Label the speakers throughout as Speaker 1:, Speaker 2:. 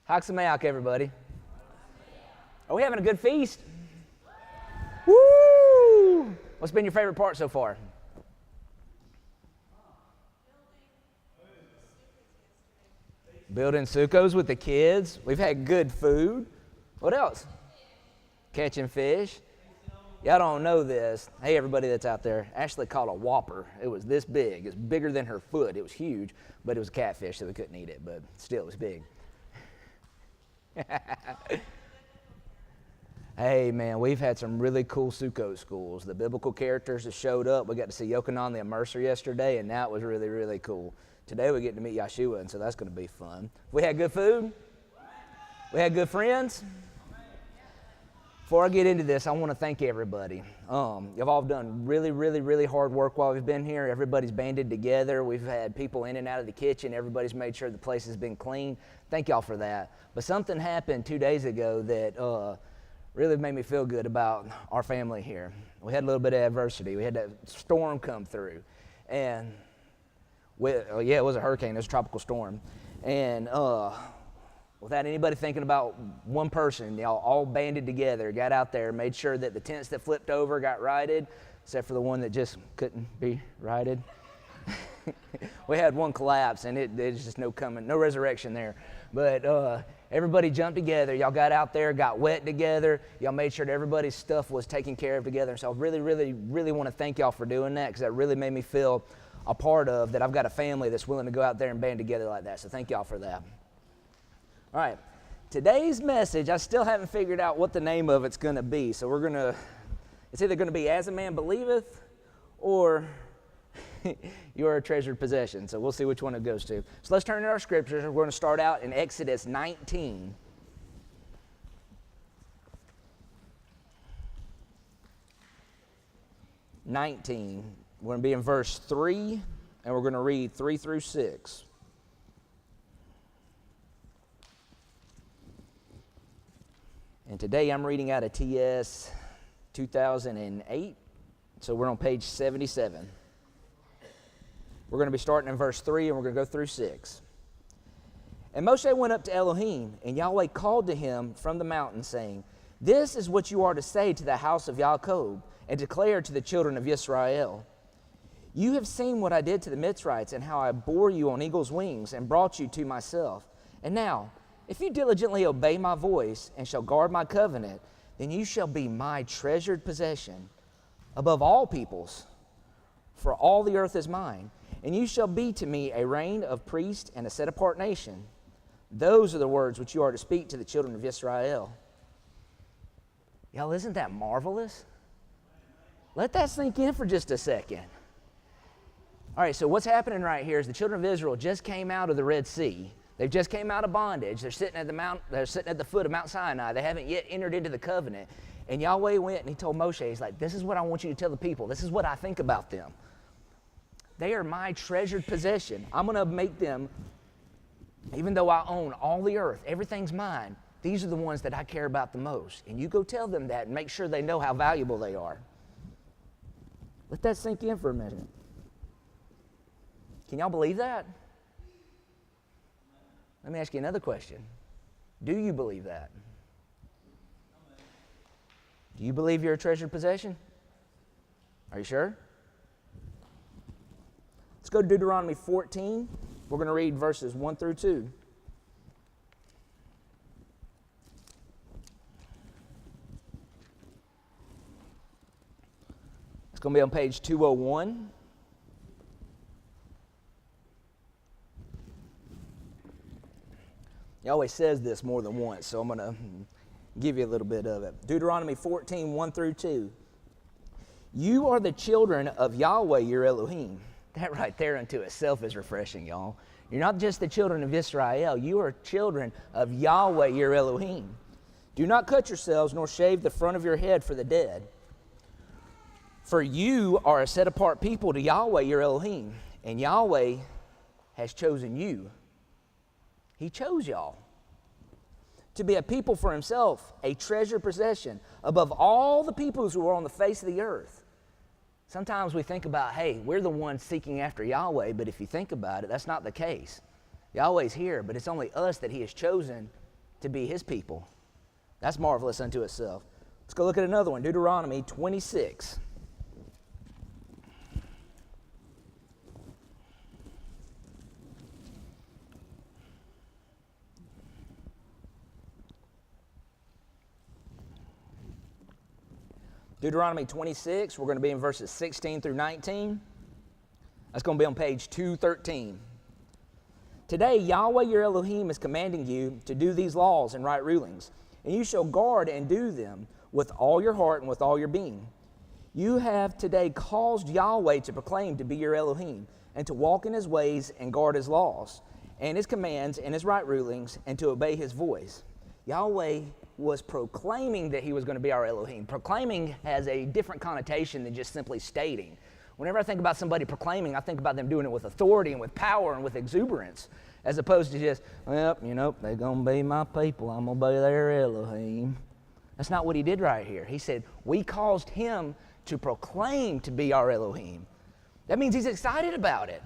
Speaker 1: Haxamayak, everybody. Are we having a good feast? Woo! What's been your favorite part so far? Building sukkos with the kids. We've had good food. What else? Catching fish. Y'all don't know this. Hey, everybody that's out there. Ashley caught a whopper. It was this big. It's bigger than her foot. It was huge, but it was catfish, so we couldn't eat it, but still, it was big. Hey, man, we've had some really cool Sukkot schools. The biblical characters have showed up. We got to see Yochanan the Immerser yesterday, and that was really, really cool. Today we get to meet YHWH, and so that's going to be fun. We had good food. We had good friends. Before I get into this, I want to thank everybody. You've all done really, really, really hard work while we've been here. Everybody's banded together. We've had people in and out of the kitchen. Everybody's made sure the place has been clean. Thank y'all for that. But something happened 2 days ago that really made me feel good about our family here. We had a little bit of adversity. We had that storm come through. And, it was a hurricane. It was a tropical storm. And without anybody thinking about one person, y'all all banded together, got out there, made sure that the tents that flipped over got righted, except for the one that just couldn't be righted. We had one collapse, and there's just no resurrection there. But everybody jumped together. Y'all got out there, got wet together. Y'all made sure that everybody's stuff was taken care of together. So I really, really, really want to thank y'all for doing that, because that really made me feel a part of that. I've got a family that's willing to go out there and band together like that. So thank y'all for that. All right, today's message, I still haven't figured out what the name of it's going to be. So it's either going to be As a Man Believeth or You Are a Treasured Possession. So we'll see which one it goes to. So let's turn to our scriptures. We're going to start out in Exodus 19. We're going to be in verse 3, and we're going to read 3 through 6. And today I'm reading out of TS 2008, so we're on page 77. We're going to be starting in verse 3, and we're going to go through 6. And Moshe went up to Elohim, and Yahweh called to him from the mountain, saying, "This is what you are to say to the house of Yaakov, and declare to the children of Yisrael. You have seen what I did to the Mitzrites, and how I bore you on eagle's wings, and brought you to myself. And now, if you diligently obey my voice, and shall guard my covenant, then you shall be my treasured possession above all peoples, for all the earth is mine. And you shall be to me a reign of priests and a set-apart nation. Those are the words which you are to speak to the children of Israel." Y'all, isn't that marvelous? Let that sink in for just a second. All right, so what's happening right here is the children of Israel just came out of the Red Sea. They've just came out of bondage. They're sitting at the foot of Mount Sinai. They haven't yet entered into the covenant. And Yahweh went and he told Moshe, he's like, "This is what I want you to tell the people. This is what I think about them. They are my treasured possession. I'm going to make them, even though I own all the earth, everything's mine, these are the ones that I care about the most. And you go tell them that and make sure they know how valuable they are." Let that sink in for a minute. Can y'all believe that? Let me ask you another question. Do you believe that? Do you believe you're a treasured possession? Are you sure? Let's go to Deuteronomy 14. We're going to read verses 1 through 2. It's going to be on page 201. He always says this more than once, so I'm going to give you a little bit of it. Deuteronomy 14, 1 through 2. "You are the children of Yahweh your Elohim." That right there unto itself is refreshing, y'all. You're not just the children of Israel. You are children of Yahweh your Elohim. "Do not cut yourselves, nor shave the front of your head for the dead. For you are a set-apart people to Yahweh your Elohim, and Yahweh has chosen you." He chose y'all to be a people for himself, a treasured possession above all the peoples who are on the face of the earth. Sometimes we think about, hey, we're the ones seeking after Yahweh, but if you think about it, that's not the case. Yahweh's here, but it's only us that he has chosen to be his people. That's marvelous unto itself. Let's go look at another one, Deuteronomy 26. Deuteronomy 26, we're going to be in verses 16 through 19. That's going to be on page 213. Today, Yahweh your Elohim is commanding you to do these laws and right rulings, and you shall guard and do them with all your heart and with all your being. You have today caused Yahweh to proclaim to be your Elohim, and to walk in his ways and guard his laws, and his commands and his right rulings, and to obey his voice. Yahweh was proclaiming that he was going to be our Elohim. Proclaiming has a different connotation than just simply stating. Whenever I think about somebody proclaiming, I think about them doing it with authority and with power and with exuberance, as opposed to just, well, you know, they're going to be my people. I'm going to be their Elohim. That's not what he did right here. He said, we caused him to proclaim to be our Elohim. That means he's excited about it.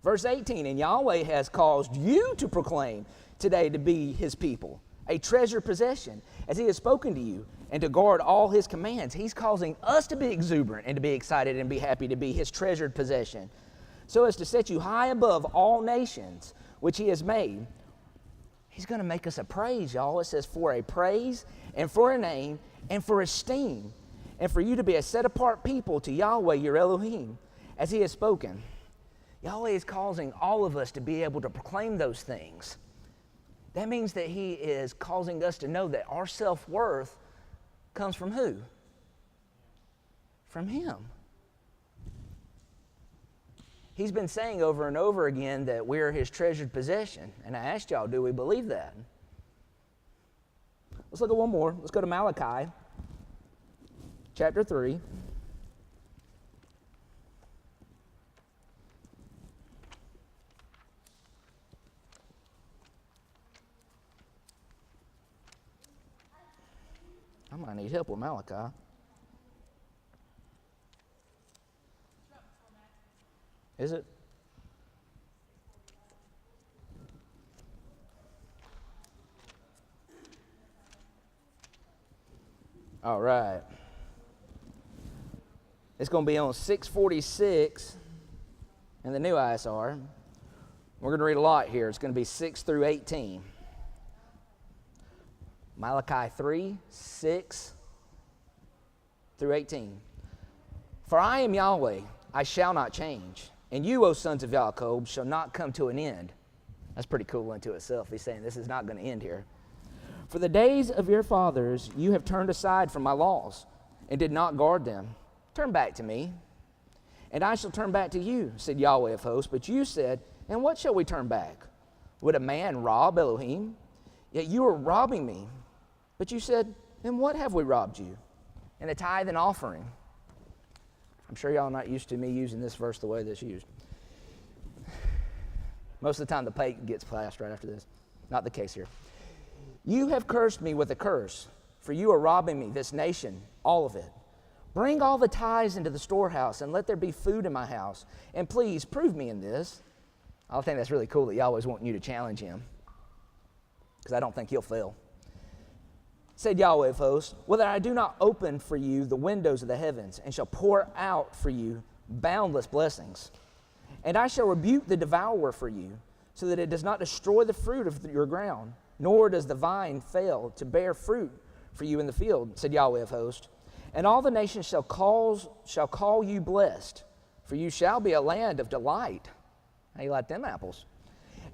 Speaker 1: Verse 18, and Yahweh has caused you to proclaim today to be his people, a treasured possession, as he has spoken to you, and to guard all his commands. He's causing us to be exuberant and to be excited and be happy to be his treasured possession, so as to set you high above all nations which he has made. He's going to make us a praise, y'all. It says for a praise and for a name and for esteem, and for you to be a set-apart people to Yahweh your Elohim, as he has spoken. Yahweh is causing all of us to be able to proclaim those things. That means that he is causing us to know that our self-worth comes from who? From him. He's been saying over and over again that we're his treasured possession. And I asked y'all, do we believe that? Let's look at one more. Let's go to Malachi, chapter 3. I might need help with Malachi. Is it? All right. It's going to be on 646 in the new ISR. We're going to read a lot here. It's going to be 6 through 18. Malachi 3, 6 through 18. For I am Yahweh, I shall not change, and you, O sons of Jacob, shall not come to an end. That's pretty cool unto itself. He's saying this is not going to end here. For the days of your fathers you have turned aside from my laws, and did not guard them. Turn back to me, and I shall turn back to you, said Yahweh of hosts. But you said, and what shall we turn back? Would a man rob Elohim? Yet you are robbing me. But you said, and what have we robbed you? And a tithe and offering. I'm sure y'all are not used to me using this verse the way that's used. Most of the time the plate gets passed right after this. Not the case here. You have cursed me with a curse, for you are robbing me, this nation, all of it. Bring all the tithes into the storehouse, and let there be food in my house. And please prove me in this. I think that's really cool that Yahweh's wanting you to challenge him, because I don't think he'll fail. Said Yahweh of hosts, whether I do not open for you the windows of the heavens, and shall pour out for you boundless blessings. And I shall rebuke the devourer for you, so that it does not destroy the fruit of your ground, nor does the vine fail to bear fruit for you in the field, said Yahweh of hosts. And all the nations shall call you blessed, for you shall be a land of delight. How you like them apples?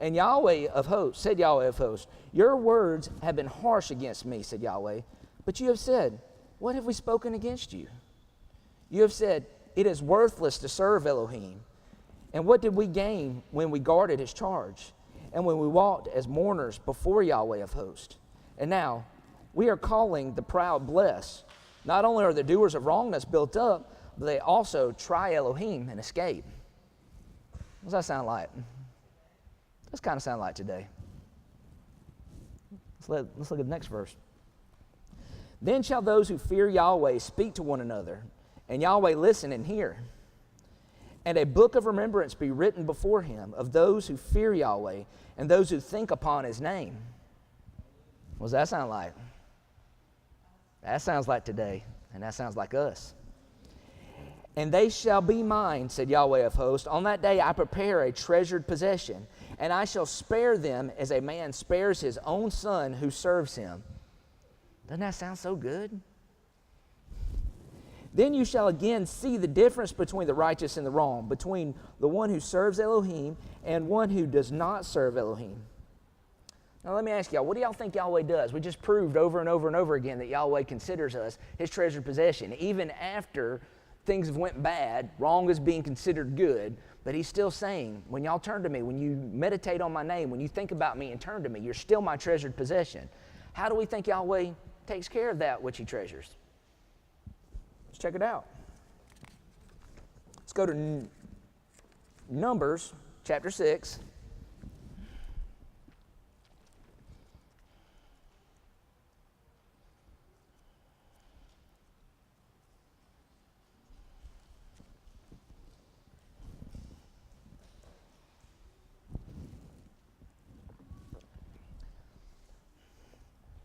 Speaker 1: And Yahweh of hosts, said Yahweh of hosts, your words have been harsh against me, said Yahweh. But you have said, what have we spoken against you? You have said, it is worthless to serve Elohim. And what did we gain when we guarded his charge, and when we walked as mourners before Yahweh of hosts? And now we are calling the proud blessed. Not only are the doers of wrongness built up, but they also try Elohim and escape. What does that sound like? This kind of sound like today. Let's look at the next verse. Then shall those who fear Yahweh speak to one another, and Yahweh listen and hear. And a book of remembrance be written before him of those who fear Yahweh and those who think upon his name. What does that sound like? That sounds like today, and that sounds like us. And they shall be mine, said Yahweh of hosts. On that day I prepare a treasured possession, and I shall spare them as a man spares his own son who serves him. Doesn't that sound so good? Then you shall again see the difference between the righteous and the wrong, between the one who serves Elohim and one who does not serve Elohim. Now let me ask y'all, what do y'all think Yahweh does? We just proved over and over and over again that Yahweh considers us his treasured possession. Even after things have went bad, wrong is being considered good, but he's still saying, when y'all turn to me, when you meditate on my name, when you think about me and turn to me, you're still my treasured possession. How do we think Yahweh takes care of that which he treasures? Let's check it out. Let's go to Numbers chapter 6.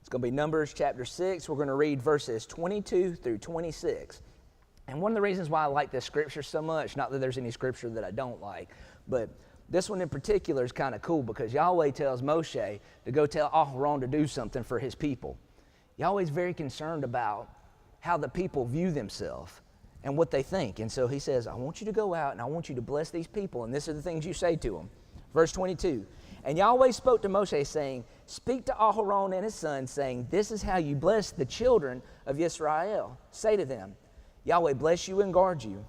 Speaker 1: It's going to be Numbers chapter 6. We're going to read verses 22 through 26. And one of the reasons why I like this scripture so much, not that there's any scripture that I don't like, but this one in particular is kind of cool because Yahweh tells Moshe to go tell Aharon to do something for his people. Yahweh's very concerned about how the people view themselves and what they think. And so he says, I want you to go out and I want you to bless these people, and these are the things you say to them. Verse 22. And Yahweh spoke to Moshe, saying, speak to Aharon and his sons, saying, this is how you bless the children of Israel. Say to them, Yahweh bless you and guard you.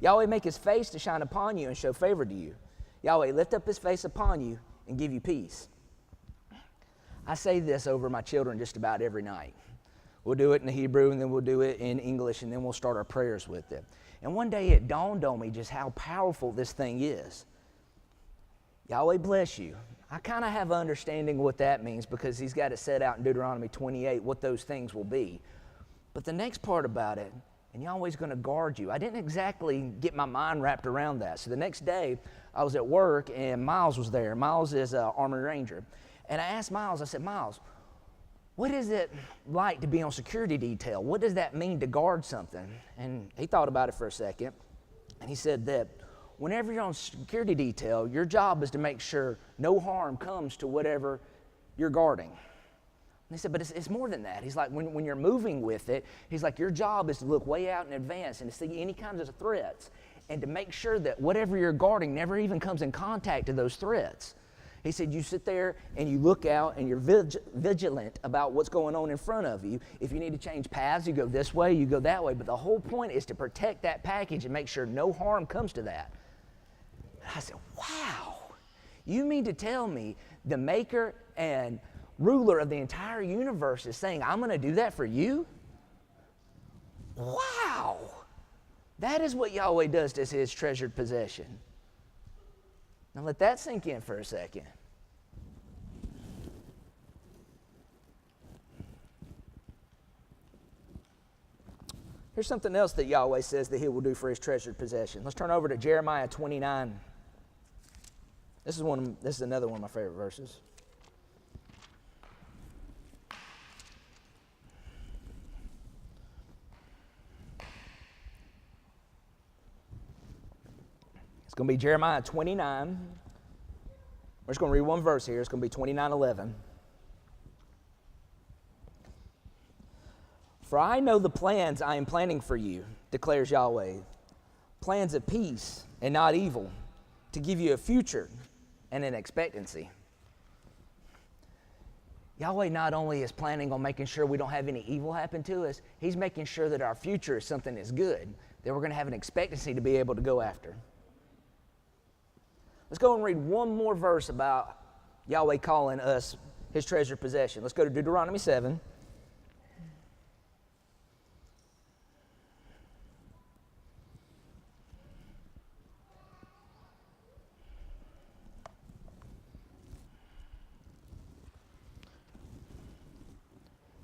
Speaker 1: Yahweh make his face to shine upon you and show favor to you. Yahweh lift up his face upon you and give you peace. I say this over my children just about every night. We'll do it in the Hebrew, and then we'll do it in English, and then we'll start our prayers with it. And one day it dawned on me just how powerful this thing is. Yahweh bless you. I kind of have an understanding what that means because he's got it set out in Deuteronomy 28 what those things will be. But the next part about it, and Yahweh's going to guard you. I didn't exactly get my mind wrapped around that. So the next day, I was at work, and Miles was there. Miles is an Army Ranger. And I asked Miles, I said, Miles, what is it like to be on security detail? What does that mean to guard something? And he thought about it for a second, and he said that whenever you're on security detail, your job is to make sure no harm comes to whatever you're guarding. And he said, but it's more than that. He's like, when you're moving with it, he's like, your job is to look way out in advance and to see any kinds of threats and to make sure that whatever you're guarding never even comes in contact to those threats. He said, you sit there and you look out and you're vigilant about what's going on in front of you. If you need to change paths, you go this way, you go that way. But the whole point is to protect that package and make sure no harm comes to that. And I said, wow, you mean to tell me the maker and ruler of the entire universe is saying, I'm going to do that for you? Wow. That is what Yahweh does to his treasured possession. Now let that sink in for a second. Here's something else that Yahweh says that he will do for his treasured possession. Let's turn over to Jeremiah 29. This is another one of my favorite verses. It's going to be Jeremiah 29. We're just going to read one verse here. It's going to be 29:11. For I know the plans I am planning for you, declares Yahweh. Plans of peace and not evil, to give you a future and an expectancy. Yahweh not only is planning on making sure we don't have any evil happen to us, he's making sure that our future is something that's good, that we're going to have an expectancy to be able to go after. Let's go and read one more verse about Yahweh calling us his treasured possession. Let's go to Deuteronomy 7.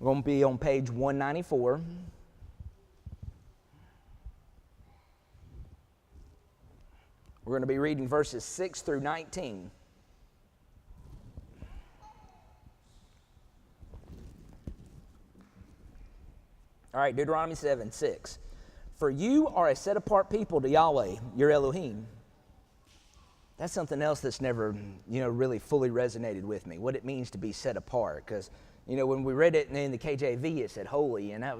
Speaker 1: We're going to be on page 194. We're going to be reading verses 6 through 19. All right, Deuteronomy 7:6. For you are a set-apart people to Yahweh, your Elohim. That's something else that's never, really fully resonated with me, what it means to be set apart. Because, when we read it in the KJV, it said holy, and that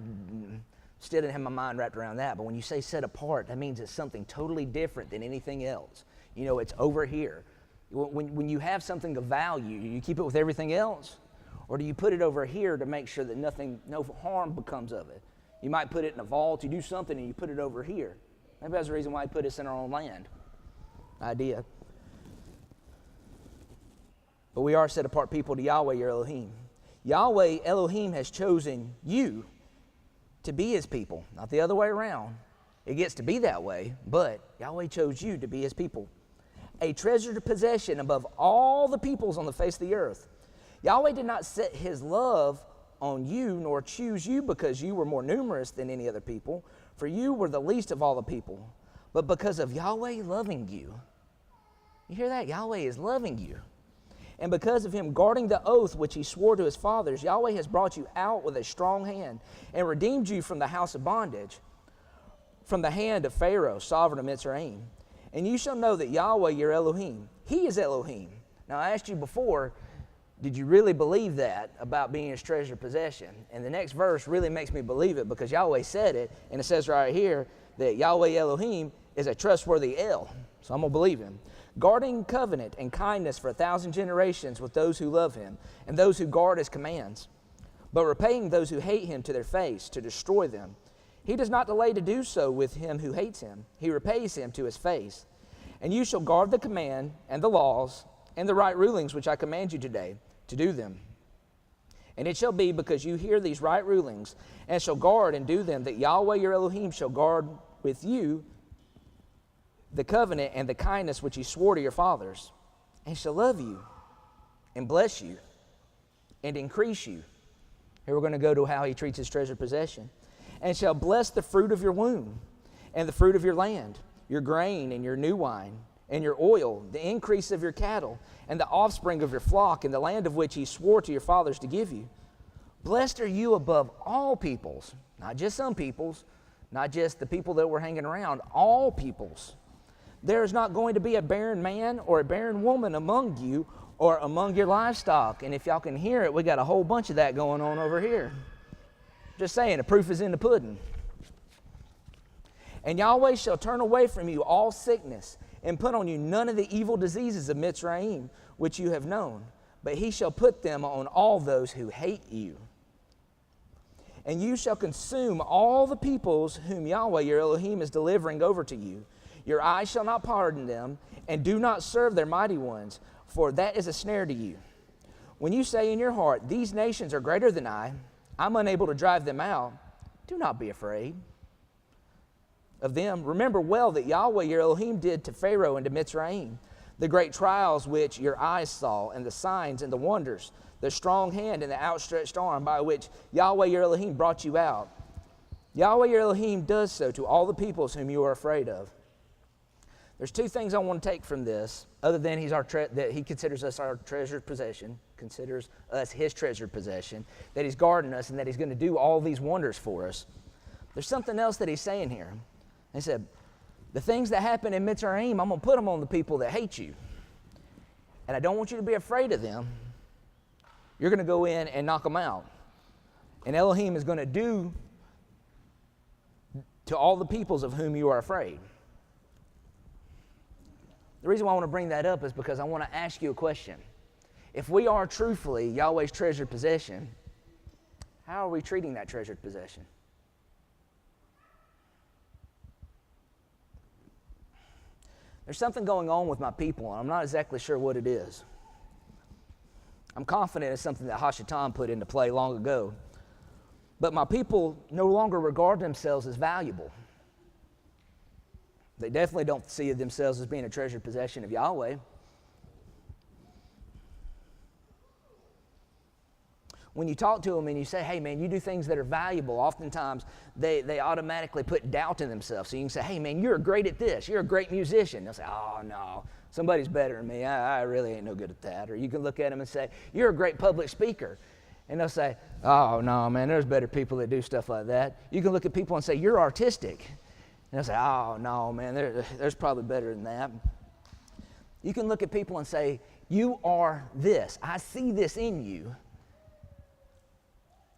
Speaker 1: still didn't have my mind wrapped around that. But when you say set apart, that means it's something totally different than anything else. It's over here. When you have something of value, you keep it with everything else? Or do you put it over here to make sure that no harm becomes of it? You might put it in a vault, you do something, and you put it over here. Maybe that's the reason why he put us in our own land. Idea. But we are set apart people to Yahweh, your Elohim. Yahweh, Elohim, has chosen you to be his people, not the other way around. It gets to be that way, but Yahweh chose you to be his people. A treasured possession above all the peoples on the face of the earth. Yahweh did not set his love on you, nor choose you because you were more numerous than any other people, for you were the least of all the people, but because of Yahweh loving you. You hear that? Yahweh is loving you. And because of him guarding the oath which he swore to his fathers, Yahweh has brought you out with a strong hand and redeemed you from the house of bondage, from the hand of Pharaoh, sovereign of Mitzrayim. And you shall know that Yahweh, your Elohim, he is Elohim. Now, I asked you before, did you really believe that about being his treasured possession? And the next verse really makes me believe it, because Yahweh said it, and it says right here that Yahweh Elohim is a trustworthy El. So I'm going to believe him. Guarding covenant and kindness for 1,000 generations with those who love him and those who guard his commands, but repaying those who hate him to their face, to destroy them. He does not delay to do so with him who hates him. He repays him to his face. And you shall guard the command and the laws and the right rulings which I command you today, to do them. And it shall be, because you hear these right rulings and shall guard and do them, that Yahweh your Elohim shall guard with you the covenant and the kindness which he swore to your fathers, and shall love you and bless you and increase you. Here we're going to go to how he treats his treasured possession. And shall bless the fruit of your womb and the fruit of your land, your grain and your new wine and your oil, the increase of your cattle and the offspring of your flock in the land of which he swore to your fathers to give you. Blessed are you above all peoples, not just some peoples, not just the people that were hanging around, all peoples. There is not going to be a barren man or a barren woman among you or among your livestock. And if y'all can hear it, we got a whole bunch of that going on over here. Just saying, the proof is in the pudding. And Yahweh shall turn away from you all sickness and put on you none of the evil diseases of Mitzrayim, which you have known, but he shall put them on all those who hate you. And you shall consume all the peoples whom Yahweh your Elohim is delivering over to you. Your eyes shall not pardon them, and do not serve their mighty ones, for that is a snare to you. When you say in your heart, these nations are greater than I'm unable to drive them out, do not be afraid of them. Remember well that Yahweh your Elohim did to Pharaoh and to Mitzrayim, the great trials which your eyes saw, and the signs and the wonders, the strong hand and the outstretched arm by which Yahweh your Elohim brought you out. Yahweh your Elohim does so to all the peoples whom you are afraid of. There's two things I want to take from this, other than that he considers us our treasured possession, considers us his treasured possession, that he's guarding us, and that he's going to do all these wonders for us. There's something else that he's saying here. He said, the things that happen in Mitzrayim, I'm going to put them on the people that hate you. And I don't want you to be afraid of them. You're going to go in and knock them out. And Elohim is going to do to all the peoples of whom you are afraid. The reason why I want to bring that up is because I want to ask you a question. If we are truthfully Yahweh's treasured possession, how are we treating that treasured possession? There's something going on with my people, and I'm not exactly sure what it is. I'm confident it's something that Hashatan put into play long ago. But my people no longer regard themselves as valuable. They definitely don't see themselves as being a treasured possession of Yahweh. When you talk to them and you say, hey, man, you do things that are valuable, oftentimes they automatically put doubt in themselves. So you can say, hey, man, you're great at this. You're a great musician. They'll say, oh, no, somebody's better than me. I really ain't no good at that. Or you can look at them and say, you're a great public speaker. And they'll say, oh, no, man, there's better people that do stuff like that. You can look at people and say, you're artistic. And they'll say, oh, no, man, there's probably better than that. You can look at people and say, you are this. I see this in you.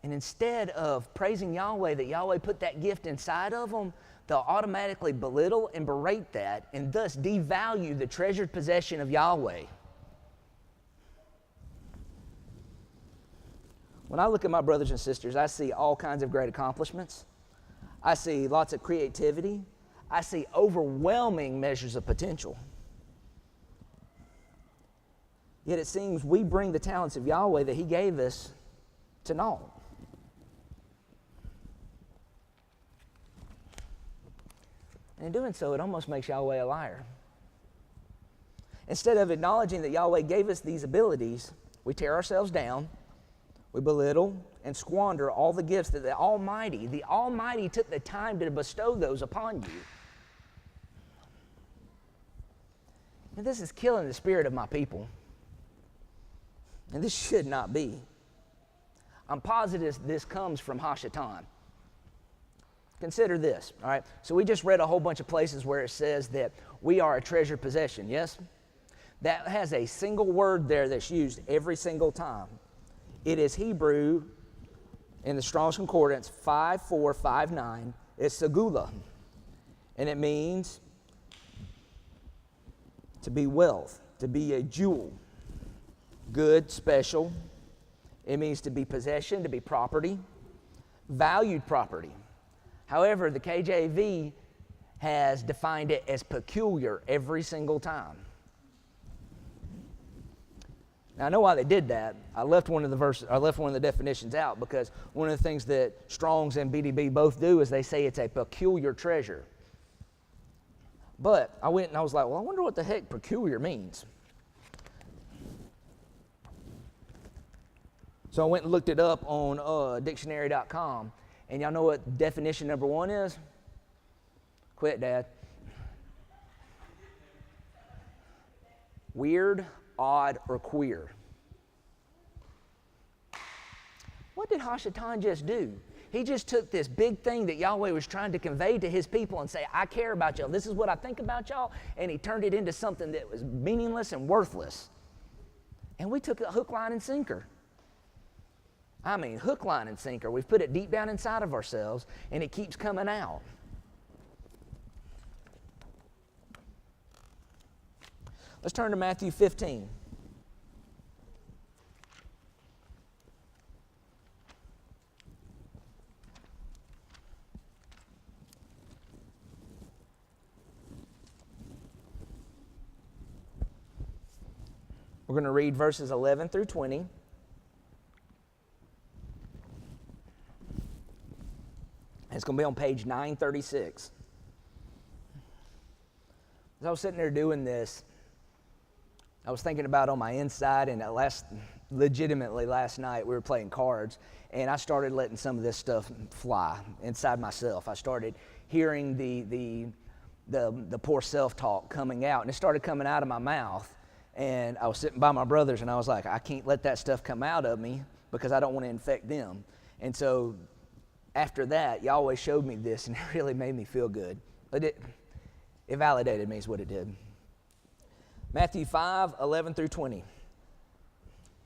Speaker 1: And instead of praising Yahweh that Yahweh put that gift inside of them, they'll automatically belittle and berate that and thus devalue the treasured possession of Yahweh. When I look at my brothers and sisters, I see all kinds of great accomplishments. I see lots of creativity. I see overwhelming measures of potential. Yet it seems we bring the talents of Yahweh that He gave us to naught. And in doing so, it almost makes Yahweh a liar. Instead of acknowledging that Yahweh gave us these abilities, we tear ourselves down, we belittle and squander all the gifts that the Almighty took the time to bestow those upon you. And this is killing the spirit of my people. And this should not be. I'm positive this comes from Hashatan. Consider this, all right? So we just read a whole bunch of places where it says that we are a treasured possession, yes? That has a single word there that's used every single time. It is Hebrew in the Strong's Concordance 5459. It's segula. And it means to be wealth, to be a jewel, good, special. It means to be possession, to be property, valued property. However, the KJV has defined it as peculiar every single time. Now, I know why they did that. I left one of the definitions out because one of the things that Strong's and BDB both do is they say it's a peculiar treasure. But I went and I was like, well, I wonder what the heck peculiar means. So I went and looked it up on dictionary.com, and y'all know what definition number 1 is? Quit, Dad. Weird, odd, or queer. What did Hashatan just do? He just took this big thing that Yahweh was trying to convey to His people and say, I care about y'all. This is what I think about y'all. And He turned it into something that was meaningless and worthless. And we took it hook, line, and sinker. I mean, hook, line, and sinker. We've put it deep down inside of ourselves, and it keeps coming out. Let's turn to Matthew 15. We're going to read verses 11 through 20. It's going to be on page 936. As I was sitting there doing this, I was thinking about on my inside, and legitimately last night we were playing cards, and I started letting some of this stuff fly inside myself. I started hearing the poor self-talk coming out, and it started coming out of my mouth. And I was sitting by my brothers, and I was like, I can't let that stuff come out of me because I don't want to infect them. And so after that, Yahweh showed me this, and it really made me feel good. It validated me is what it did. Matthew 5, 11 through 20.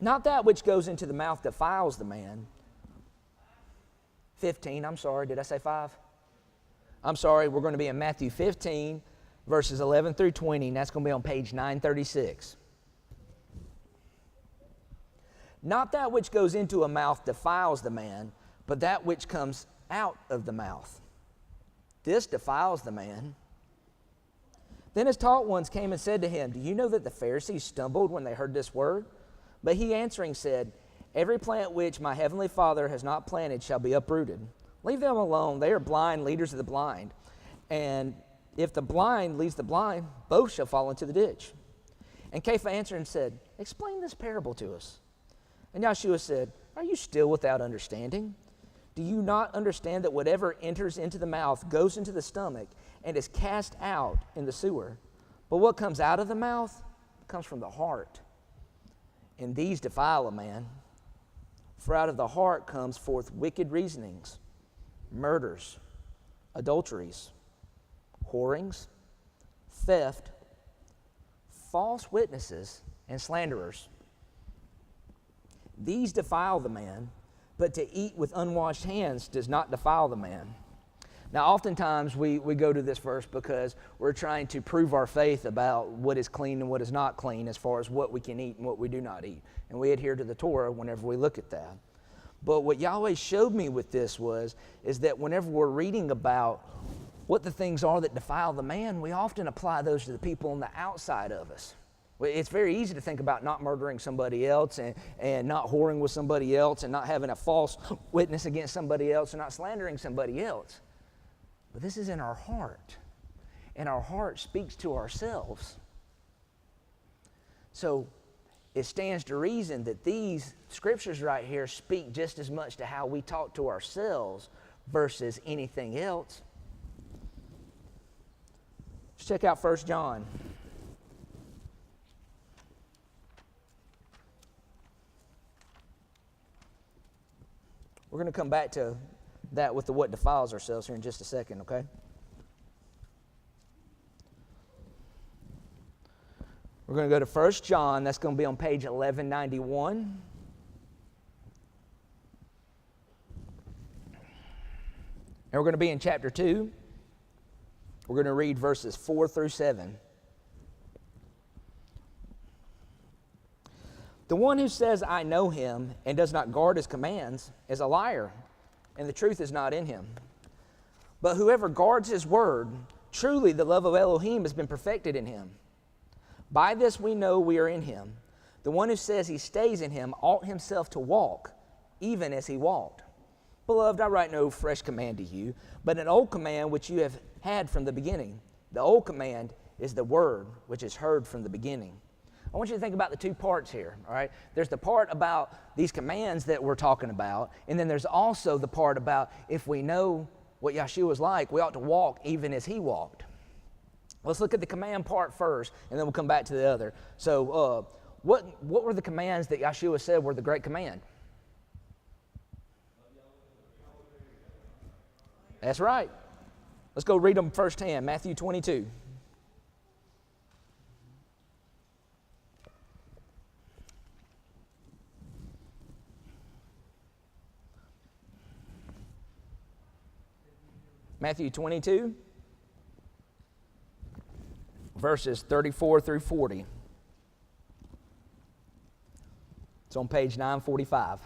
Speaker 1: Not that which goes into the mouth defiles the man. 15, I'm sorry, did I say 5? I'm sorry, we're going to be in Matthew 15, verses 11 through 20, and that's going to be on page 936. Not that which goes into a mouth defiles the man, but that which comes out of the mouth. This defiles the man. Then his taught ones came and said to him, do you know that the Pharisees stumbled when they heard this word? But he answering said, every plant which my heavenly Father has not planted shall be uprooted. Leave them alone. They are blind leaders of the blind. And if the blind leads the blind, both shall fall into the ditch. And Kepha answered and said, explain this parable to us. And Yeshua said, are you still without understanding? Do you not understand that whatever enters into the mouth goes into the stomach and is cast out in the sewer? But what comes out of the mouth comes from the heart. And these defile a man. For out of the heart comes forth wicked reasonings, murders, adulteries, whorings, theft, false witnesses, and slanderers. These defile the man, but to eat with unwashed hands does not defile the man. Now, oftentimes we go to this verse because we're trying to prove our faith about what is clean and what is not clean as far as what we can eat and what we do not eat. And we adhere to the Torah whenever we look at that. But what Yahweh showed me with this is that whenever we're reading about what the things are that defile the man, we often apply those to the people on the outside of us. It's very easy to think about not murdering somebody else and not whoring with somebody else and not having a false witness against somebody else and not slandering somebody else. But this is in our heart, and our heart speaks to ourselves. So it stands to reason that these scriptures right here speak just as much to how we talk to ourselves versus anything else. Let's check out 1 John. We're going to come back to that with the what defiles ourselves here in just a second, okay? We're going to go to 1 John. That's going to be on page 1191. And we're going to be in chapter 2. We're going to read verses 4 through 7. The one who says, I know him, and does not guard his commands, is a liar, and the truth is not in him. But whoever guards his word, truly the love of Elohim has been perfected in him. By this we know we are in him. The one who says he stays in him ought himself to walk, even as he walked. Beloved, I write no fresh command to you, but an old command which you have had from the beginning. The old command is the word which is heard from the beginning. I want you to think about the two parts here, all right? There's the part about these commands that we're talking about, and then there's also the part about if we know what Yeshua was like, we ought to walk even as he walked. Let's look at the command part first, and then we'll come back to the other. So what were the commands that Yeshua said were the great command? That's right. Let's go read them firsthand. Matthew 22. Matthew 22, verses 34 through 40. It's on page 945.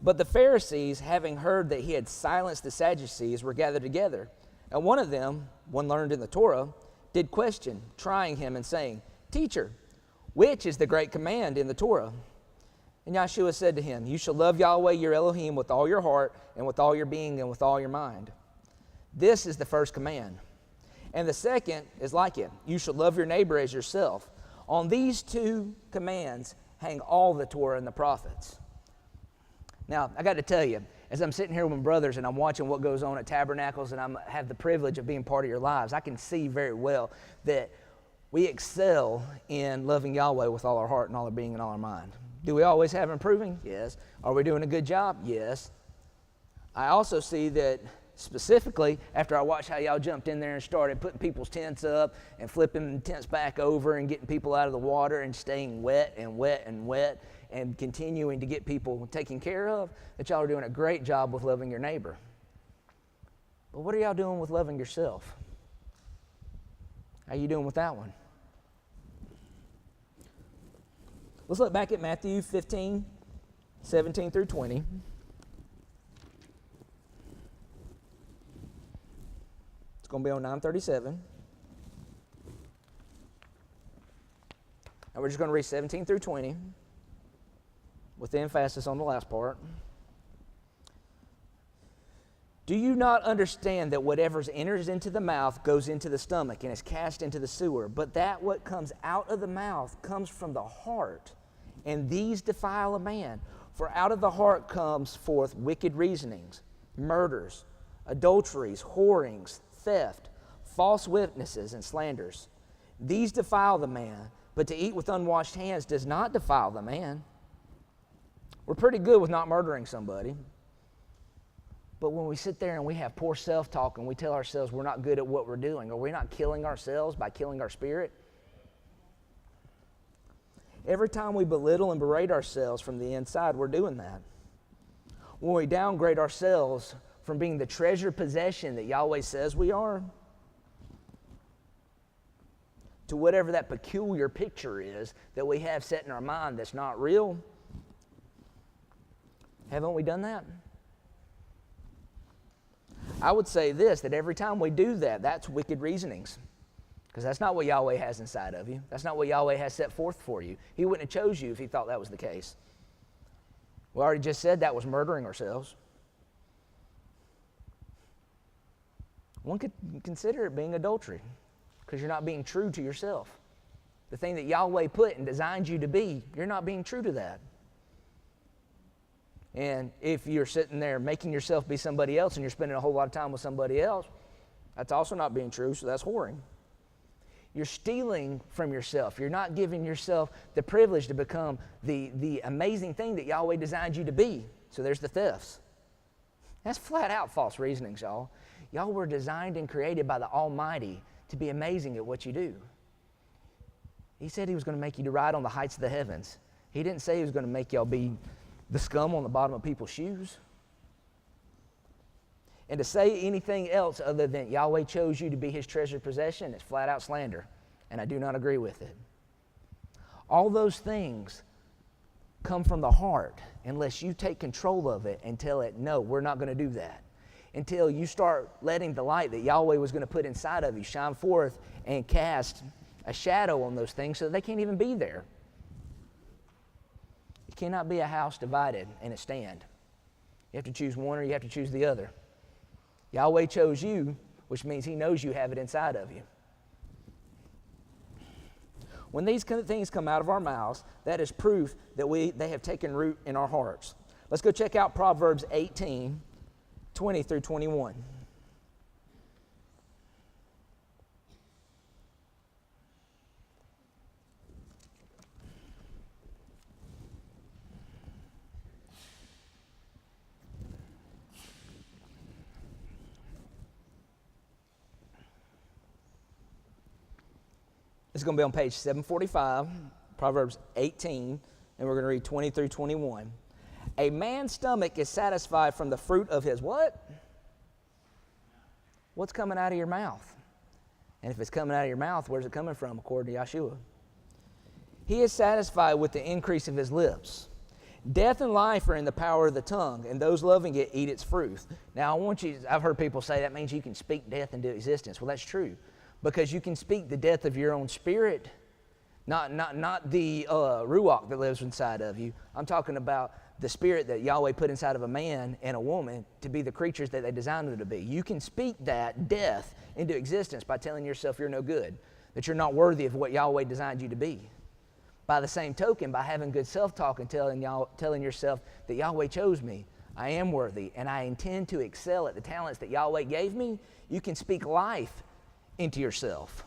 Speaker 1: But the Pharisees, having heard that he had silenced the Sadducees, were gathered together. And one of them, one learned in the Torah, did question, trying him and saying, Teacher, which is the great command in the Torah? And Yeshua said to him, You shall love Yahweh your Elohim with all your heart and with all your being and with all your mind. This is the first command. And the second is like it. You shall love your neighbor as yourself. On these two commands hang all the Torah and the prophets. Now, I got to tell you, as I'm sitting here with my brothers and I'm watching what goes on at Tabernacles and I have the privilege of being part of your lives, I can see very well that we excel in loving Yahweh with all our heart and all our being and all our mind. Do we always have improving? Yes. Are we doing a good job? Yes. I also see that specifically after I watched how y'all jumped in there and started putting people's tents up and flipping tents back over and getting people out of the water and staying wet and wet and wet and continuing to get people taken care of, that y'all are doing a great job with loving your neighbor. But what are y'all doing with loving yourself? How you doing with that one? Let's look back at Matthew 15, 17 through 20. It's going to be on 937. And we're just going to read 17 through 20 with the emphasis on the last part. Do you not understand that whatever enters into the mouth goes into the stomach and is cast into the sewer, but that what comes out of the mouth comes from the heart, and these defile a man? For out of the heart comes forth wicked reasonings, murders, adulteries, whorings, theft, false witnesses, and slanders. These defile the man, but to eat with unwashed hands does not defile the man. We're pretty good with not murdering somebody. But when we sit there and we have poor self-talk and we tell ourselves we're not good at what we're doing, or we're not killing ourselves by killing our spirit, every time we belittle and berate ourselves from the inside, we're doing that. When we downgrade ourselves from being the treasured possession that Yahweh says we are, to whatever that peculiar picture is that we have set in our mind that's not real, haven't we done that? I would say this, that every time we do that, that's wicked reasonings. Because that's not what Yahweh has inside of you. That's not what Yahweh has set forth for you. He wouldn't have chose you if he thought that was the case. We already just said that was murdering ourselves. One could consider it being adultery, because you're not being true to yourself. The thing that Yahweh put and designed you to be, you're not being true to that. And if you're sitting there making yourself be somebody else and you're spending a whole lot of time with somebody else, that's also not being true, so that's whoring. You're stealing from yourself. You're not giving yourself the privilege to become the amazing thing that Yahweh designed you to be. So there's the thefts. That's flat out false reasonings, y'all. Y'all were designed and created by the Almighty to be amazing at what you do. He said he was going to make you to ride on the heights of the heavens. He didn't say he was going to make y'all be the scum on the bottom of people's shoes. And to say anything else other than Yahweh chose you to be his treasured possession is flat out slander, and I do not agree with it. All those things come from the heart unless you take control of it and tell it, no, we're not going to do that. Until you start letting the light that Yahweh was going to put inside of you shine forth and cast a shadow on those things so that they can't even be there. It cannot be a house divided and it stand. You have to choose one or you have to choose the other. Yahweh chose you, which means he knows you have it inside of you. When these kind of things come out of our mouths, that is proof that they have taken root in our hearts. Let's go check out Proverbs 18, 20 through 21. It's going to be on page 745, Proverbs 18, and we're going to read 20 through 21. A man's stomach is satisfied from the fruit of his what? What's coming out of your mouth? And if it's coming out of your mouth, where's it coming from, according to YHWH? He is satisfied with the increase of his lips. Death and life are in the power of the tongue, and those loving it eat its fruit. Now, I've heard people say that means you can speak death into existence. Well, that's true. Because you can speak the death of your own spirit, not the ruach that lives inside of you. I'm talking about the spirit that Yahweh put inside of a man and a woman to be the creatures that they designed them to be. You can speak that death into existence by telling yourself you're no good, that you're not worthy of what Yahweh designed you to be. By the same token, by having good self-talk and telling yourself that Yahweh chose me, I am worthy, and I intend to excel at the talents that Yahweh gave me, you can speak life into yourself.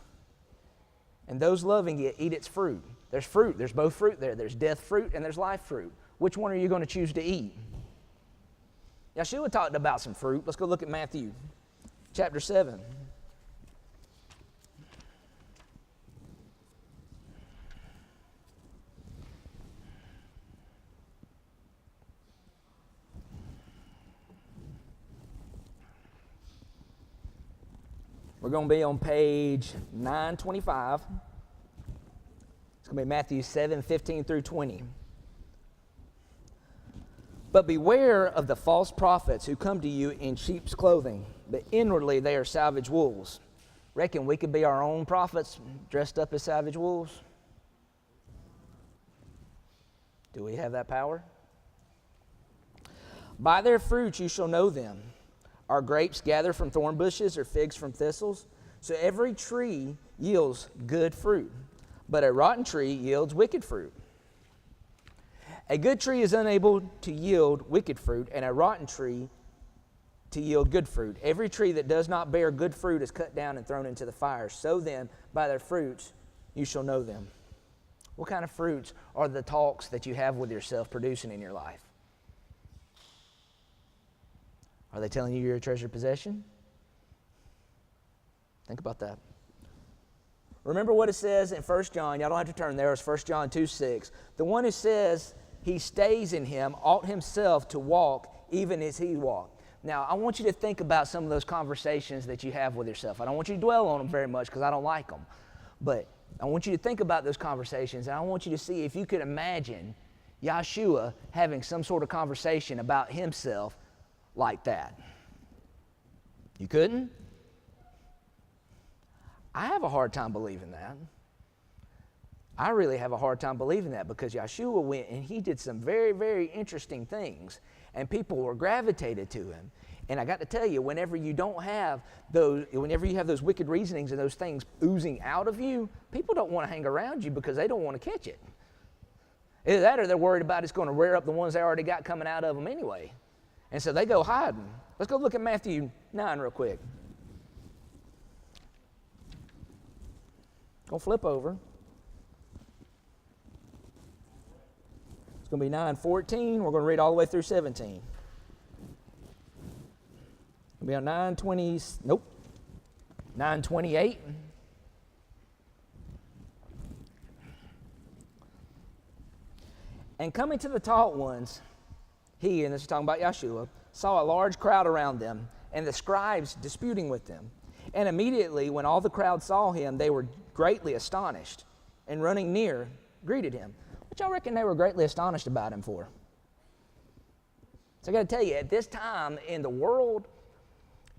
Speaker 1: And those loving it eat its fruit. There's fruit. There's both fruit there. There's death fruit and there's life fruit. Which one are you going to choose to eat? YHWH talked about some fruit. Let's go look at Matthew chapter 7. We're going to be on page 925. It's going to be Matthew 7, 15 through 20. But beware of the false prophets who come to you in sheep's clothing, but inwardly they are savage wolves. Reckon we could be our own prophets dressed up as savage wolves? Do we have that power? By their fruits you shall know them. Are grapes gathered from thorn bushes or figs from thistles? So every tree yields good fruit, but a rotten tree yields wicked fruit. A good tree is unable to yield wicked fruit, and a rotten tree to yield good fruit. Every tree that does not bear good fruit is cut down and thrown into the fire. So then, by their fruits you shall know them. What kind of fruits are the talks that you have with yourself producing in your life? Are they telling you you're a treasured possession? Think about that. Remember what it says in 1 John, y'all don't have to turn there, it's 1 John 2:6. The one who says he stays in him ought himself to walk even as he walked. Now, I want you to think about some of those conversations that you have with yourself. I don't want you to dwell on them very much because I don't like them. But I want you to think about those conversations, and I want you to see if you could imagine Yahshua having some sort of conversation about himself like that. You couldn't? I have a hard time believing that. I really have a hard time believing that because Yahshua went and he did some very, very interesting things, and people were gravitated to him. And I got to tell you, whenever you have those wicked reasonings and those things oozing out of you, people don't want to hang around you because they don't want to catch it. Either that or they're worried about it's going to rear up the ones they already got coming out of them anyway. And so they go hiding. Let's go look at Matthew 9 real quick. Go flip over. It's going to be 9:14. We're going to read all the way through 17. It'll be on 9:28. And coming to the taught ones, he, and this is talking about Yahshua, saw a large crowd around them, and the scribes disputing with them. And immediately, when all the crowd saw him, they were greatly astonished, and running near, greeted him. What y'all reckon they were greatly astonished about him for? So I got to tell you, at this time in the world,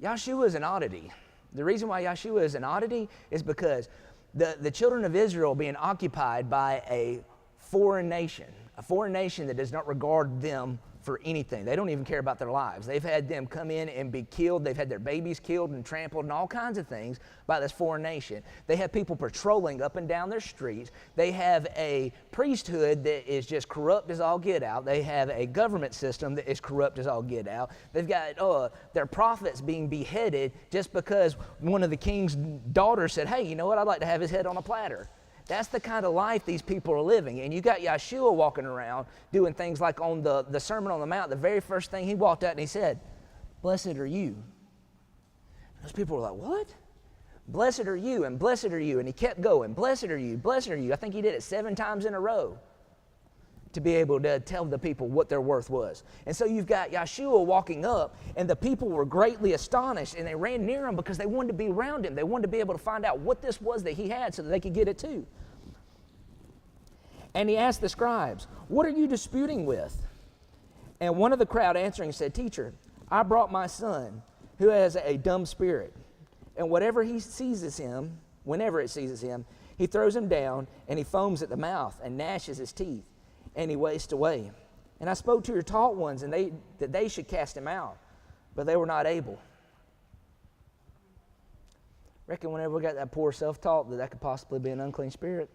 Speaker 1: Yahshua is an oddity. The reason why Yahshua is an oddity is because the children of Israel being occupied by a foreign nation that does not regard them for anything. They don't even care about their lives. They've had them come in and be killed. They've had their babies killed and trampled and all kinds of things by this foreign nation. They have people patrolling up and down their streets. They have a priesthood that is just corrupt as all get out. They have a government system that is corrupt as all get out. They've got their prophets being beheaded just because one of the king's daughters said, hey, you know what, I'd like to have his head on a platter. That's the kind of life these people are living. And you got Yahshua walking around doing things like on the Sermon on the Mount. The very first thing he walked out and he said, blessed are you. Those people were like, what? Blessed are you and blessed are you. And he kept going, blessed are you, blessed are you. I think he did it 7 times in a row to be able to tell the people what their worth was. And so you've got Yahshua walking up, and the people were greatly astonished, and they ran near him because they wanted to be around him. They wanted to be able to find out what this was that he had so that they could get it too. And he asked the scribes, what are you disputing with? And one of the crowd answering said, teacher, I brought my son who has a dumb spirit, and whenever it seizes him, he throws him down, and he foams at the mouth and gnashes his teeth, and he wastes away. And I spoke to your taught ones, and that they should cast him out, but they were not able. Reckon whenever we got that poor self-taught, that could possibly be an unclean spirit.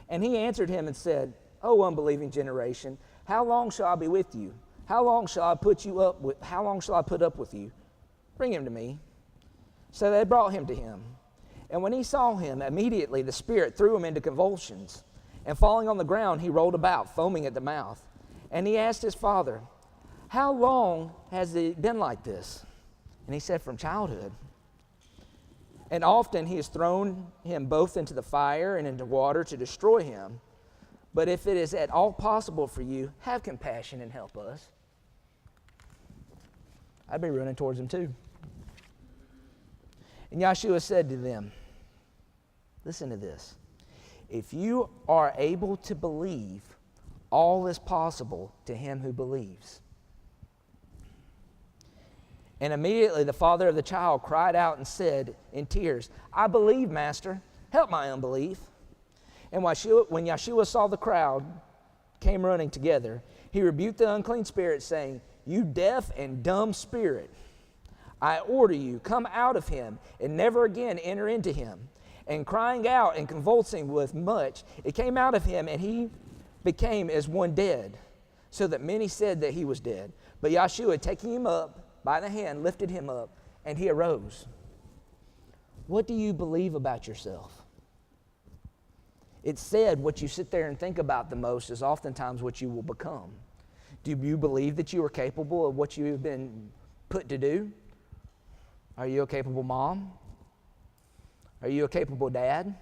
Speaker 1: And he answered him and said, O unbelieving generation, how long shall I be with you? How long shall I put up with you? Bring him to me. So they brought him to him. And when he saw him, immediately the spirit threw him into convulsions. And falling on the ground, he rolled about, foaming at the mouth. And he asked his father, how long has it been like this? And he said, from childhood. And often he has thrown him both into the fire and into water to destroy him. But if it is at all possible for you, have compassion and help us. I'd be running towards him too. And Yahshua said to them, listen to this. If you are able to believe, all is possible to him who believes. And immediately the father of the child cried out and said in tears, I believe, Master, help my unbelief. And when Yahshua saw the crowd came running together, he rebuked the unclean spirit, saying, you deaf and dumb spirit, I order you, come out of him, and never again enter into him. And crying out and convulsing with much, it came out of him, and he became as one dead, so that many said that he was dead. But Yahshua, taking him up by the hand, lifted him up, and he arose. What do you believe about yourself? It's said what you sit there and think about the most is oftentimes what you will become. Do you believe that you are capable of what you have been put to do? Are you a capable mom? Are you a capable dad?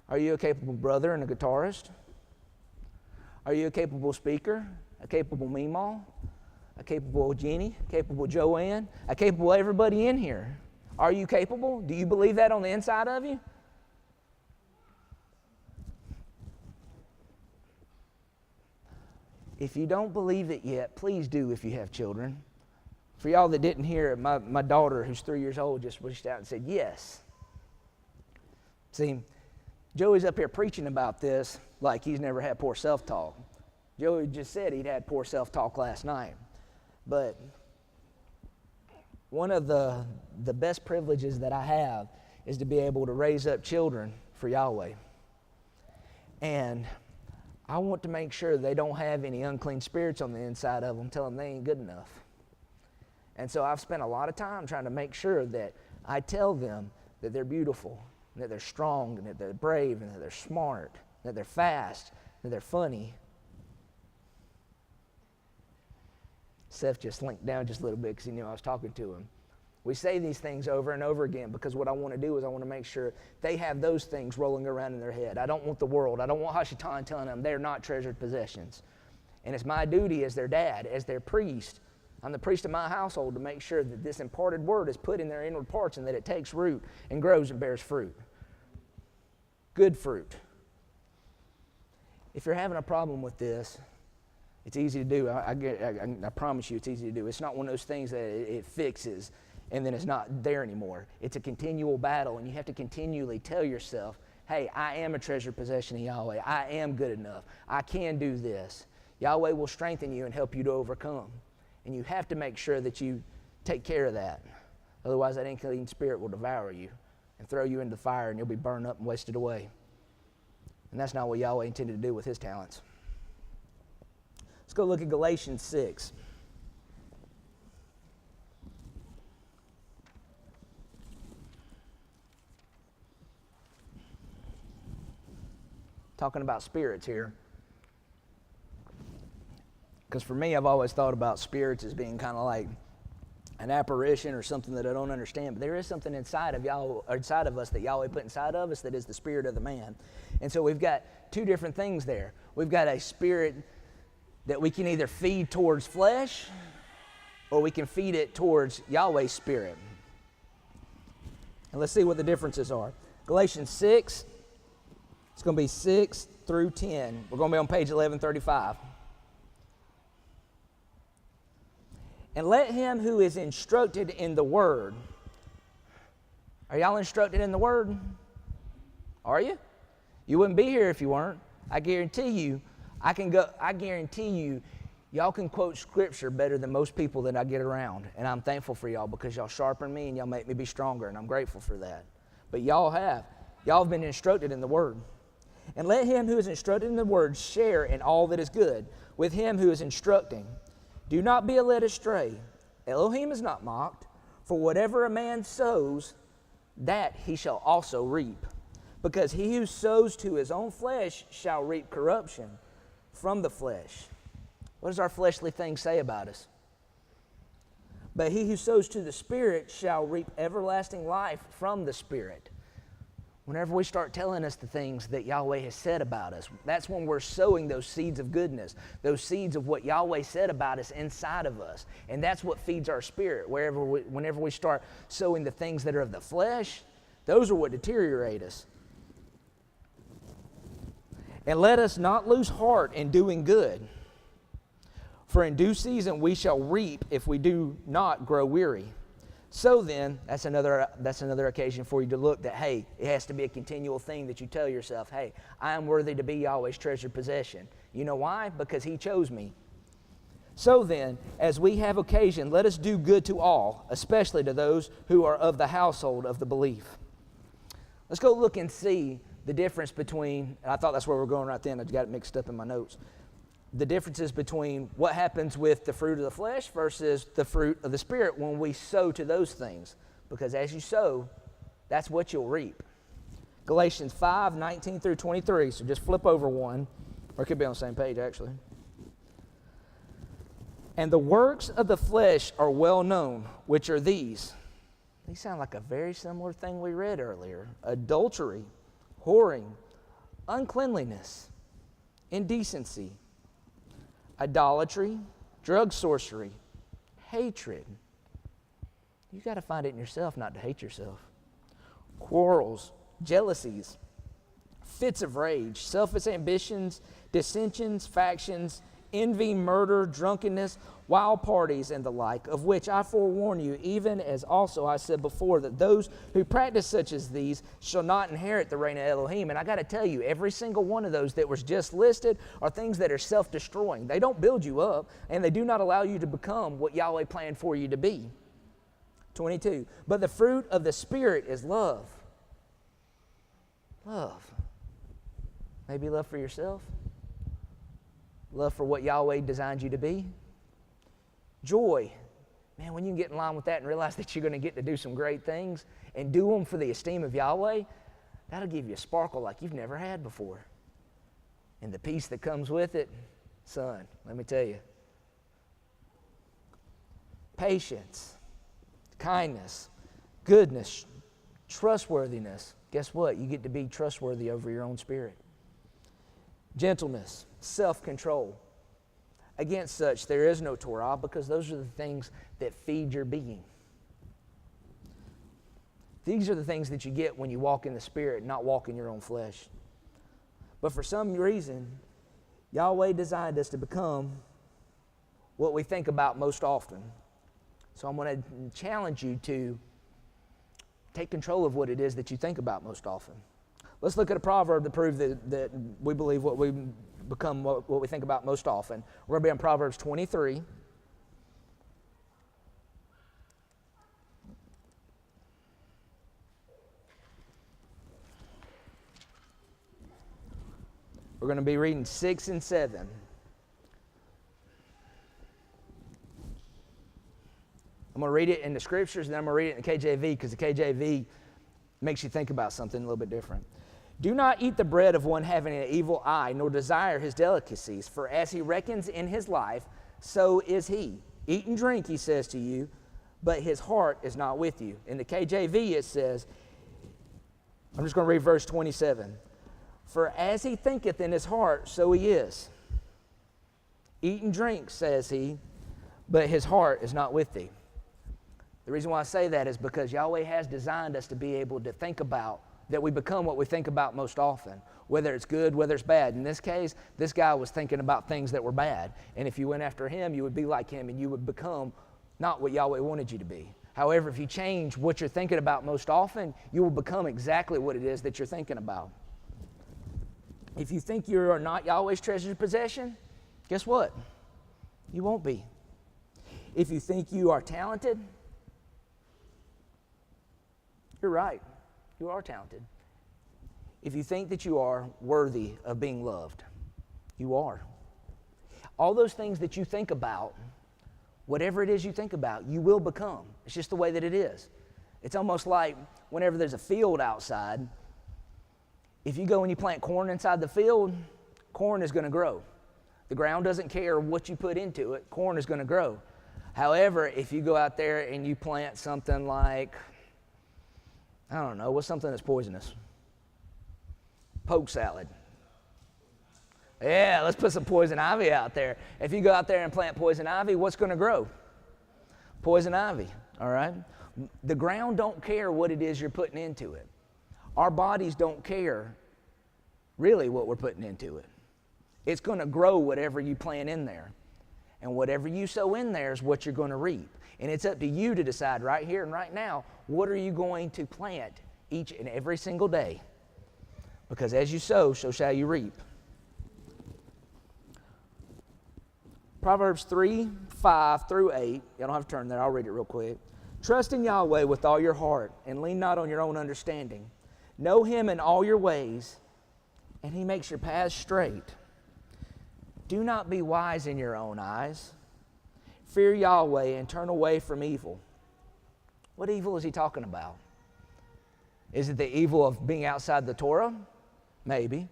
Speaker 1: Are you a capable brother and a guitarist? Are you a capable speaker? A capable Meemaw? A capable Jeannie? A capable Joanne? A capable everybody in here? Are you capable? Do you believe that on the inside of you? If you don't believe it yet, please do if you have children. For y'all that didn't hear it, my daughter, who's 3 years old, just reached out and said, yes. See, Joey's up here preaching about this like he's never had poor self-talk. Joey just said he'd had poor self-talk last night. But one of the best privileges that I have is to be able to raise up children for Yahweh. And I want to make sure they don't have any unclean spirits on the inside of them telling them they ain't good enough. And so I've spent a lot of time trying to make sure that I tell them that they're beautiful, and that they're strong, and that they're brave, and that they're smart, that they're fast, that they're funny. Seth just slinked down just a little bit because he knew I was talking to him. We say these things over and over again because what I want to do is I want to make sure they have those things rolling around in their head. I don't want the world, I don't want Hashatan telling them they're not treasured possessions. And it's my duty as their dad, as their priest, I'm the priest of my household, to make sure that this imparted word is put in their inward parts and that it takes root and grows and bears fruit. Good fruit. If you're having a problem with this, it's easy to do. I promise you it's easy to do. It's not one of those things that it fixes and then it's not there anymore. It's a continual battle, and you have to continually tell yourself, hey, I am a treasured possession of Yahweh. I am good enough. I can do this. Yahweh will strengthen you and help you to overcome. And you have to make sure that you take care of that. Otherwise, that unclean spirit will devour you and throw you into the fire, and you'll be burned up and wasted away. And that's not what Yahweh intended to do with his talents. Let's go look at Galatians 6. Talking about spirits here. Because for me, I've always thought about spirits as being kind of like an apparition or something that I don't understand. But there is something inside of Yahweh, or inside of us that Yahweh put inside of us that is the spirit of the man. And so we've got two different things there. We've got a spirit that we can either feed towards flesh or we can feed it towards Yahweh's spirit. And let's see what the differences are. Galatians 6, it's going to be 6 through 10. We're going to be on page 1135. And let him who is instructed in the word. Are y'all instructed in the word? Are you? You wouldn't be here if you weren't. I guarantee you, y'all can quote scripture better than most people that I get around. And I'm thankful for y'all because y'all sharpen me and y'all make me be stronger, and I'm grateful for that. But y'all have been instructed in the word. And let him who is instructed in the word share in all that is good with him who is instructing. Do not be led astray. Elohim is not mocked, for whatever a man sows, that he shall also reap. Because he who sows to his own flesh shall reap corruption from the flesh. What does our fleshly thing say about us? But he who sows to the Spirit shall reap everlasting life from the Spirit. Whenever we start telling us the things that Yahweh has said about us, that's when we're sowing those seeds of goodness, those seeds of what Yahweh said about us inside of us. And that's what feeds our spirit. Whenever we start sowing the things that are of the flesh, those are what deteriorate us. And let us not lose heart in doing good. For in due season we shall reap if we do not grow weary. So then, that's another occasion for you to look that, hey, it has to be a continual thing that you tell yourself, hey, I am worthy to be Yahweh's treasured possession. You know why? Because he chose me. So then, as we have occasion, let us do good to all, especially to those who are of the household of the belief. Let's go look and see the difference between, and I thought that's where we're going right then, I got it mixed up in my notes. The differences between what happens with the fruit of the flesh versus the fruit of the Spirit when we sow to those things. Because as you sow, that's what you'll reap. Galatians 5:19 through 23. So just flip over one, or it could be on the same page actually. And the works of the flesh are well known, which are these. These sound like a very similar thing we read earlier. Adultery, whoring, uncleanliness, indecency, idolatry, drug sorcery, hatred. You got to find it in yourself not to hate yourself. Quarrels, jealousies, fits of rage, selfish ambitions, dissensions, factions, envy, murder, drunkenness, wild parties, and the like, of which I forewarn you, even as also I said before, that those who practice such as these shall not inherit the reign of Elohim. And I got to tell you, every single one of those that was just listed are things that are self-destroying. They don't build you up, and they do not allow you to become what Yahweh planned for you to be. 22. But the fruit of the Spirit is love. Love. Maybe love for yourself. Love for what Yahweh designed you to be. Joy. Man, when you can get in line with that and realize that you're going to get to do some great things and do them for the esteem of Yahweh, that'll give you a sparkle like you've never had before. And the peace that comes with it, son, let me tell you. Patience, kindness, goodness, trustworthiness. Guess what? You get to be trustworthy over your own spirit. Gentleness, self-control. Against such there is no Torah, because those are the things that feed your being. These are the things that you get when you walk in the Spirit, not walk in your own flesh. But for some reason, Yahweh designed us to become what we think about most often. So I'm going to challenge you to take control of what it is that you think about most often. Let's look at a proverb to prove that we believe what we become what we think about most often. We're going to be in Proverbs 23. We're going to be reading 6 and 7. I'm going to read it in the scriptures, and then I'm going to read it in the KJV, because the KJV makes you think about something a little bit different. Do not eat the bread of one having an evil eye, nor desire his delicacies, for as he reckons in his life, so is he. Eat and drink, he says to you, but his heart is not with you. In the KJV it says, I'm just going to read verse 27. For as he thinketh in his heart, so he is. Eat and drink, says he, but his heart is not with thee. The reason why I say that is because Yahweh has designed us to be able to think about, that we become what we think about most often, whether it's good, whether it's bad. In this case, this guy was thinking about things that were bad. And if you went after him, you would be like him, and you would become not what Yahweh wanted you to be. However, if you change what you're thinking about most often, you will become exactly what it is that you're thinking about. If you think you are not Yahweh's treasured possession, guess what? You won't be. If you think you are talented, you're right. You are talented. If you think that you are worthy of being loved, you are. All those things that you think about, whatever it is you think about, you will become. It's just the way that it is. It's almost like whenever there's a field outside, if you go and you plant corn inside the field, corn is going to grow. The ground doesn't care what you put into it. Corn is going to grow. However, if you go out there and you plant something like, I don't know, what's something that's poisonous? Poke salad. Yeah, let's put some poison ivy out there. If you go out there and plant poison ivy, what's going to grow? Poison ivy, all right? The ground don't care what it is you're putting into it. Our bodies don't care really what we're putting into it. It's going to grow whatever you plant in there. And whatever you sow in there is what you're going to reap. And it's up to you to decide right here and right now, what are you going to plant each and every single day? Because as you sow, so shall you reap. Proverbs 3, 5 through 8. You don't have to turn there. I'll read it real quick. Trust in Yahweh with all your heart, and lean not on your own understanding. Know him in all your ways, and he makes your paths straight. Do not be wise in your own eyes. Fear Yahweh and turn away from evil. What evil is he talking about? Is it the evil of being outside the Torah? Maybe.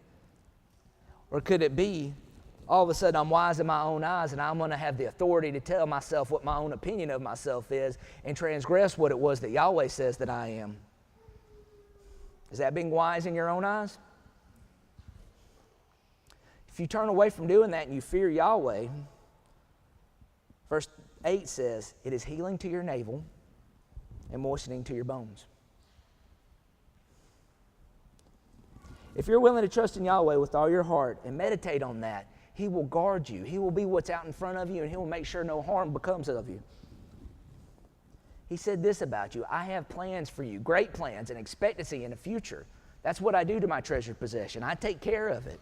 Speaker 1: Or could it be, all of a sudden I'm wise in my own eyes and I'm going to have the authority to tell myself what my own opinion of myself is and transgress what it was that Yahweh says that I am? Is that being wise in your own eyes? If you turn away from doing that and you fear Yahweh, verse 8 says, it is healing to your navel and moistening to your bones. If you're willing to trust in Yahweh with all your heart and meditate on that, He will guard you. He will be what's out in front of you, and He will make sure no harm becomes of you. He said this about you: I have plans for you, great plans and expectancy in the future. That's what I do to my treasured possession. I take care of it.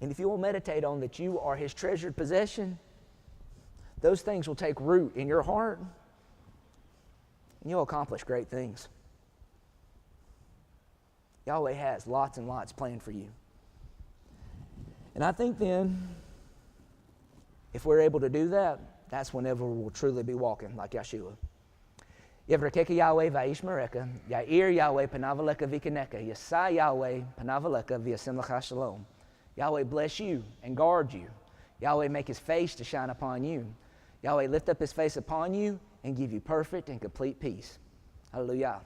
Speaker 1: And if you will meditate on that you are His treasured possession, those things will take root in your heart, and you'll accomplish great things. Yahweh has lots and lots planned for you. And I think then, if we're able to do that, that's whenever we'll truly be walking like Yeshua. Yevrakeka Yahweh va'ishmereka, Ya'ir Yahweh panavaleka vikaneka, Yasai Yahweh panavaleka v'yasimlecha shalom. Yahweh bless you and guard you. Yahweh make His face to shine upon you. Yahweh lift up His face upon you and give you perfect and complete peace. Hallelujah.